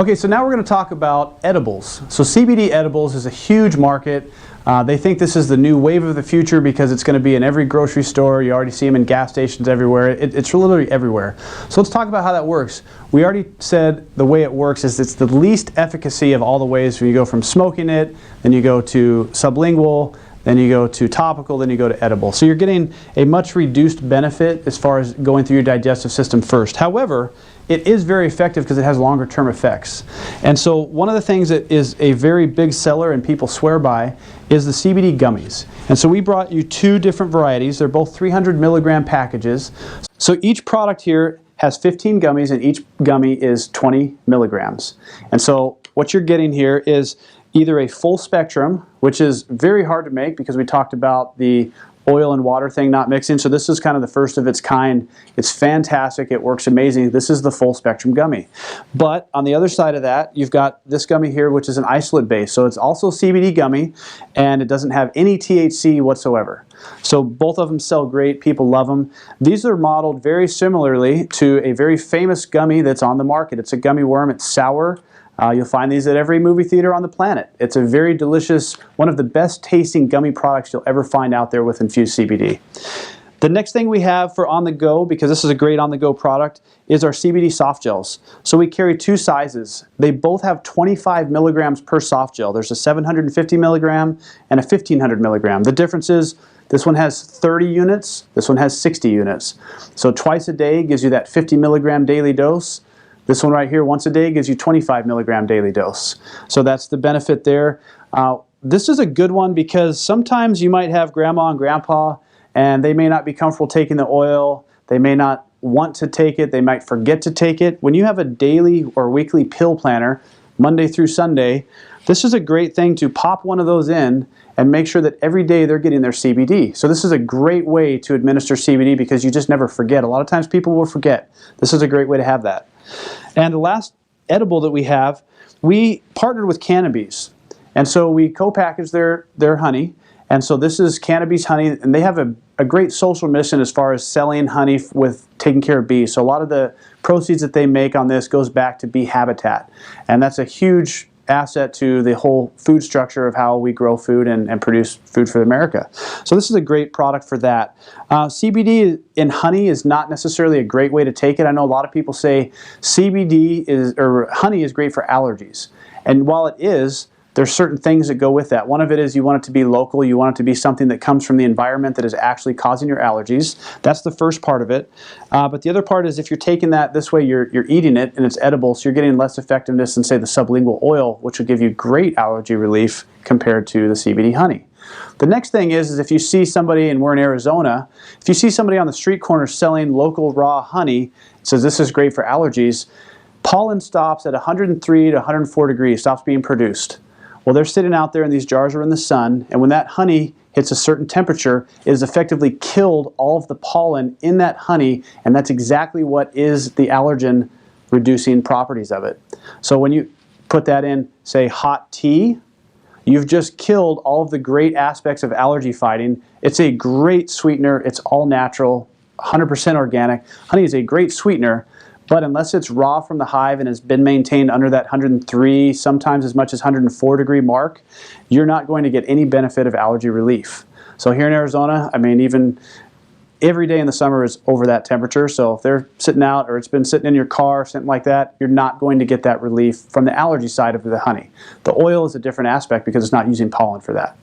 Okay, so now we're going to talk about edibles. So CBD edibles is a huge market. They think this is the new wave of the future because it's going to be in every grocery store. You already see them in gas stations everywhere. It's literally everywhere. So let's talk about how that works. We already said the way it works is it's the least efficacy of all the ways. You go from smoking it, then you go to sublingual, then you go to topical, then you go to edible. So you're getting a much reduced benefit as far as going through your digestive system first. However, it is very effective because it has longer term effects. And so one of the things that is a very big seller and people swear by is the CBD gummies. And so we brought you two different varieties. They're both 300 milligram packages. So each product here has 15 gummies and each gummy is 20 milligrams. And so what you're getting here is either a full spectrum, which is very hard to make because we talked about the oil and water thing not mixing. So this is kind of the first of its kind. It's fantastic. It works amazing. This is the full spectrum gummy. But on the other side of that, you've got this gummy here, which is an isolate base. So it's also CBD gummy, and it doesn't have any THC whatsoever. So both of them sell great. People love them. These are modeled very similarly to a very famous gummy that's on the market. It's a gummy worm. It's sour. You'll find these at every movie theater on the planet. It's a very delicious, one of the best tasting gummy products you'll ever find out there with infused CBD. The next thing we have for on the go, because this is a great on the go product, is our CBD soft gels. So we carry two sizes. They both have 25 milligrams per soft gel. There's a 750 milligram and a 1500 milligram. The difference is this one has 30 units, this one has 60 units. So twice a day gives you that 50 milligram daily dose. This one right here, once a day, gives you 25 milligram daily dose. So that's the benefit there. This is a good one because sometimes you might have grandma and grandpa and they may not be comfortable taking the oil. They may not want to take it. They might forget to take it. When you have a daily or weekly pill planner, Monday through Sunday, this is a great thing to pop one of those in and make sure that every day they're getting their CBD. So this is a great way to administer CBD because you just never forget. A lot of times people will forget. This is a great way to have that. And the last edible that we have, we partnered with Cannabis. And so we co-packaged their honey. And so this is Cannabis honey, and they have a great social mission as far as selling honey with taking care of bees. So a lot of the proceeds that they make on this goes back to bee habitat. And that's a huge asset to the whole food structure of how we grow food and produce food for America. So this is a great product for that. CBD in honey is not necessarily a great way to take it. I know a lot of people say honey is great for allergies. And while it is, there's certain things that go with that. One of it is you want it to be local. You want it to be something that comes from the environment that is actually causing your allergies. That's the first part of it. But the other part is if you're taking that this way, you're eating it and it's edible, so you're getting less effectiveness than, say, the sublingual oil, which will give you great allergy relief compared to the CBD honey. The next thing is if you see somebody, and we're in Arizona, if you see somebody on the street corner selling local raw honey, it says this is great for allergies, pollen stops at 103 to 104 degrees, stops being produced. Well, they're sitting out there and these jars are in the sun, and when that honey hits a certain temperature, it has effectively killed all of the pollen in that honey, and that's exactly what is the allergen reducing properties of it. So when you put that in, say, hot tea, you've just killed all of the great aspects of allergy fighting. It's a great sweetener. It's all natural, 100% organic. Honey is a great sweetener. But unless it's raw from the hive and has been maintained under that 103, sometimes as much as 104 degree mark, you're not going to get any benefit of allergy relief. So here in Arizona, I mean, even every day in the summer is over that temperature. So if they're sitting out or it's been sitting in your car, something like that, you're not going to get that relief from the allergy side of the honey. The oil is a different aspect because it's not using pollen for that.